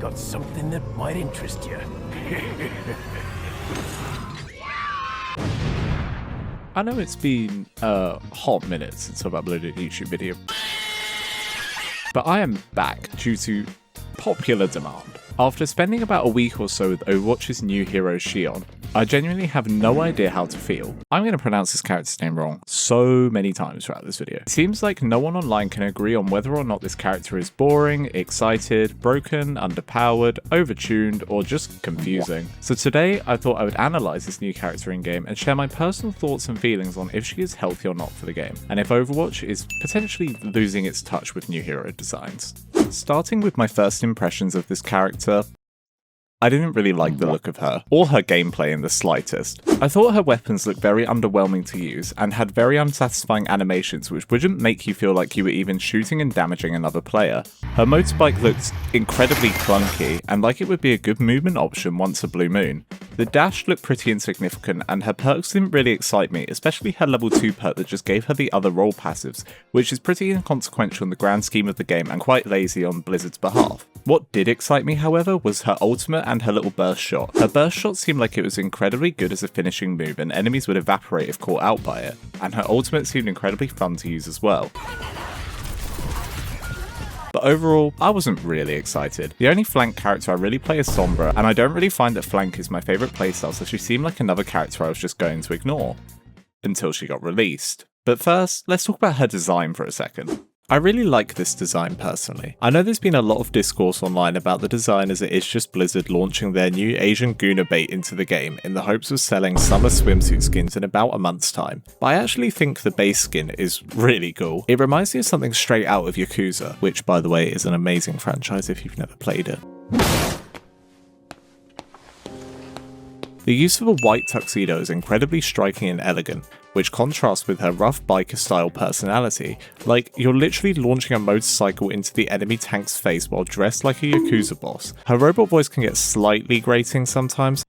got something that might interest you. I know it's been a hot minute since I've uploaded a YouTube video, but I am back due to popular demand. After spending about a week or so with Overwatch's new hero Shion, I genuinely have no idea how to feel. I'm going to pronounce this character's name wrong so many times throughout this video. It seems like no one online can agree on whether or not this character is boring, excited, broken, underpowered, overtuned, or just confusing. So today I thought I would analyse this new character in game and share my personal thoughts and feelings on if she is healthy or not for the game, and if Overwatch is potentially losing its touch with new hero designs. Starting with my first impressions of this character, I didn't really like the look of her, or her gameplay in the slightest. I thought her weapons looked very underwhelming to use, and had very unsatisfying animations which wouldn't make you feel like you were even shooting and damaging another player. Her motorbike looked incredibly clunky, and like it would be a good movement option once a blue moon. The dash looked pretty insignificant, and her perks didn't really excite me, especially her level 2 perk that just gave her the other role passives, which is pretty inconsequential in the grand scheme of the game and quite lazy on Blizzard's behalf. What did excite me, however, was her ultimate and her little burst shot. Her burst shot seemed like it was incredibly good as a finishing move and enemies would evaporate if caught out by it, and her ultimate seemed incredibly fun to use as well. But overall, I wasn't really excited. The only flank character I really play is Sombra, and I don't really find that flank is my favourite playstyle, so she seemed like another character I was just going to ignore. Until she got released. But first, let's talk about her design for a second. I really like this design personally. I know there's been a lot of discourse online about the design as it is just Blizzard launching their new Asian Guna bait into the game in the hopes of selling summer swimsuit skins in about a month's time. But I actually think the base skin is really cool. It reminds me of something straight out of Yakuza, which by the way is an amazing franchise if you've never played it. The use of a white tuxedo is incredibly striking and elegant, which contrasts with her rough biker style personality, like you're literally launching a motorcycle into the enemy tank's face while dressed like a Yakuza boss. Her robot voice can get slightly grating sometimes.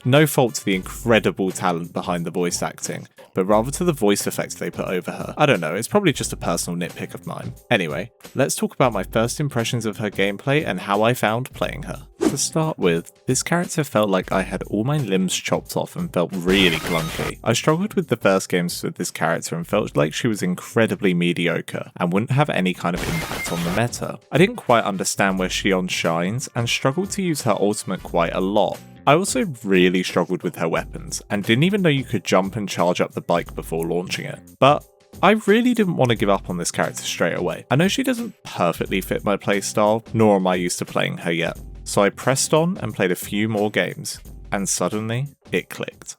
No fault to the incredible talent behind the voice acting, but rather to the voice effects they put over her. I don't know, it's probably just a personal nitpick of mine. Anyway, let's talk about my first impressions of her gameplay and how I found playing her. To start with, this character felt like I had all my limbs chopped off and felt really clunky. I struggled with the first games with this character and felt like she was incredibly mediocre and wouldn't have any kind of impact on the meta. I didn't quite understand where Shion shines and struggled to use her ultimate quite a lot. I also really struggled with her weapons and didn't even know you could jump and charge up the bike before launching it. But I really didn't want to give up on this character straight away. I know she doesn't perfectly fit my playstyle, nor am I used to playing her yet. So I pressed on and played a few more games, and suddenly it clicked.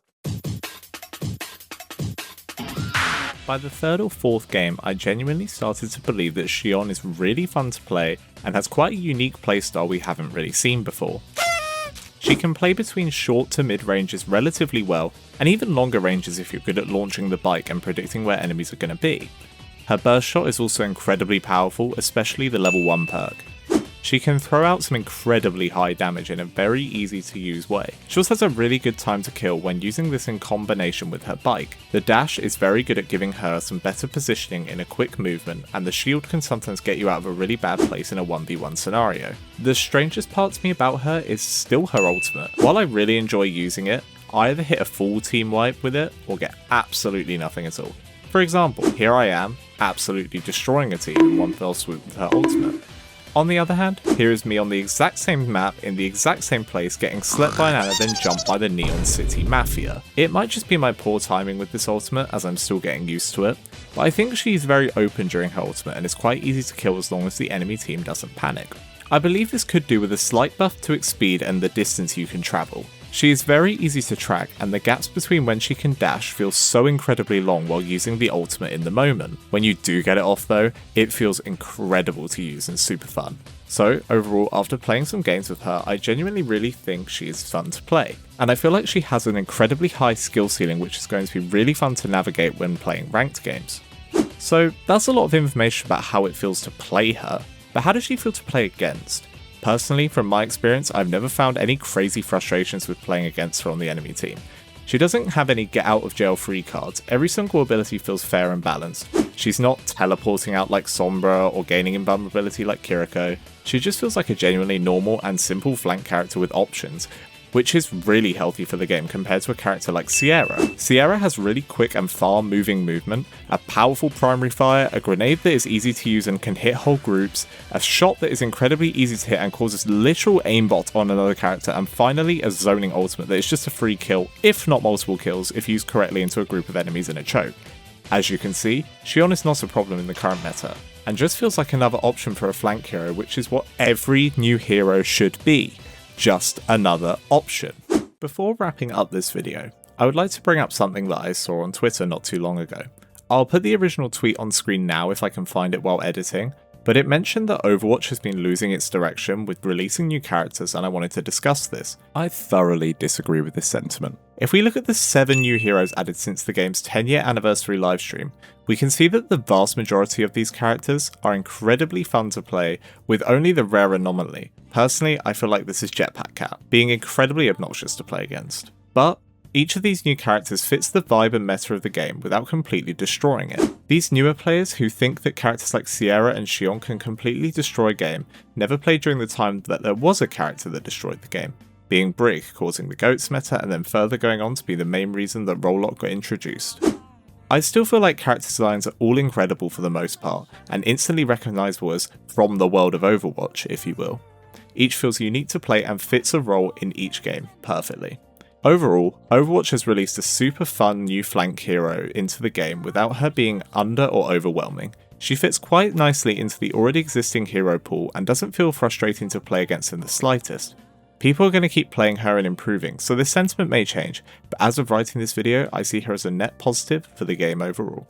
By the third or fourth game, I genuinely started to believe that Shion is really fun to play and has quite a unique playstyle we haven't really seen before. She can play between short to mid ranges relatively well, and even longer ranges if you're good at launching the bike and predicting where enemies are going to be. Her burst shot is also incredibly powerful, especially the level 1 perk. She can throw out some incredibly high damage in a very easy to use way. She also has a really good time to kill when using this in combination with her bike. The dash is very good at giving her some better positioning in a quick movement, and the shield can sometimes get you out of a really bad place in a 1v1 scenario. The strangest part to me about her is still her ultimate. While I really enjoy using it, I either hit a full team wipe with it or get absolutely nothing at all. For example, here I am, absolutely destroying a team in one fell swoop with her ultimate. On the other hand, here is me on the exact same map, in the exact same place, getting slept by an Ana, then jumped by the Neon City Mafia. It might just be my poor timing with this ultimate, as I'm still getting used to it, but I think she's very open during her ultimate and is quite easy to kill as long as the enemy team doesn't panic. I believe this could do with a slight buff to its speed and the distance you can travel. She is very easy to track, and the gaps between when she can dash feel so incredibly long while using the ultimate in the moment. When you do get it off though, it feels incredible to use and super fun. So overall, after playing some games with her, I genuinely really think she is fun to play. And I feel like she has an incredibly high skill ceiling which is going to be really fun to navigate when playing ranked games. So that's a lot of information about how it feels to play her, but how does she feel to play against? Personally, from my experience, I've never found any crazy frustrations with playing against her on the enemy team. She doesn't have any get out of jail free cards, every single ability feels fair and balanced. She's not teleporting out like Sombra or gaining invulnerability like Kiriko. She just feels like a genuinely normal and simple flank character with options, which is really healthy for the game compared to a character like Sierra. Sierra has really quick and far moving movement, a powerful primary fire, a grenade that is easy to use and can hit whole groups, a shot that is incredibly easy to hit and causes literal aimbot on another character, and finally a zoning ultimate that is just a free kill, if not multiple kills, if used correctly into a group of enemies in a choke. As you can see, Shion is not a problem in the current meta, and just feels like another option for a flank hero, which is what every new hero should be. Just another option. Before wrapping up this video, I would like to bring up something that I saw on Twitter not too long ago. I'll put the original tweet on screen now if I can find it while editing, but it mentioned that Overwatch has been losing its direction with releasing new characters, and I wanted to discuss this. I thoroughly disagree with this sentiment. If we look at the 7 new heroes added since the game's 10-year anniversary livestream, we can see that the vast majority of these characters are incredibly fun to play, with only the rare anomaly. Personally, I feel like this is Jetpack Cat, being incredibly obnoxious to play against. But each of these new characters fits the vibe and meta of the game without completely destroying it. These newer players who think that characters like Sierra and Shion can completely destroy a game never played during the time that there was a character that destroyed the game, being Brig causing the GOATS meta and then further going on to be the main reason that Roll-Lock got introduced. I still feel like character designs are all incredible for the most part, and instantly recognisable as from the world of Overwatch, if you will. Each feels unique to play and fits a role in each game perfectly. Overall, Overwatch has released a super fun new flank hero into the game without her being under or overwhelming. She fits quite nicely into the already existing hero pool and doesn't feel frustrating to play against in the slightest. People are going to keep playing her and improving, so this sentiment may change, but as of writing this video, I see her as a net positive for the game overall.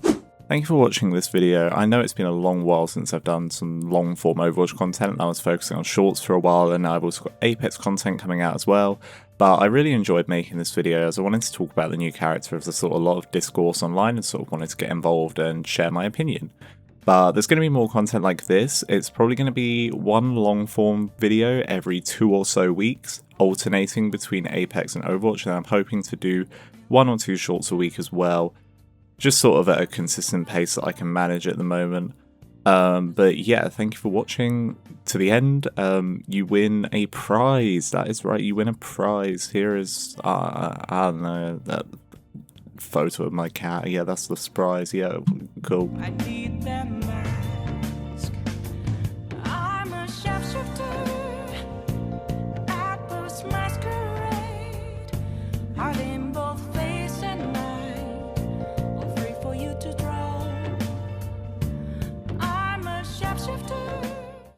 Thank you for watching this video. I know it's been a long while since I've done some long form Overwatch content, and I was focusing on shorts for a while, and now I've also got Apex content coming out as well. But I really enjoyed making this video as I wanted to talk about the new character as there's sort of a lot of discourse online and sort of wanted to get involved and share my opinion. But there's going to be more content like this. It's probably going to be one long form video every 2 or so weeks, alternating between Apex and Overwatch, and I'm hoping to do 1 or 2 shorts a week as well. Just sort of at a consistent pace that I can manage at the moment. But yeah, thank you for watching to the end. You win a prize. That is right, you win a prize. Here is, I don't know, that photo of my cat. Yeah, that's the surprise. Yeah, cool. I need them.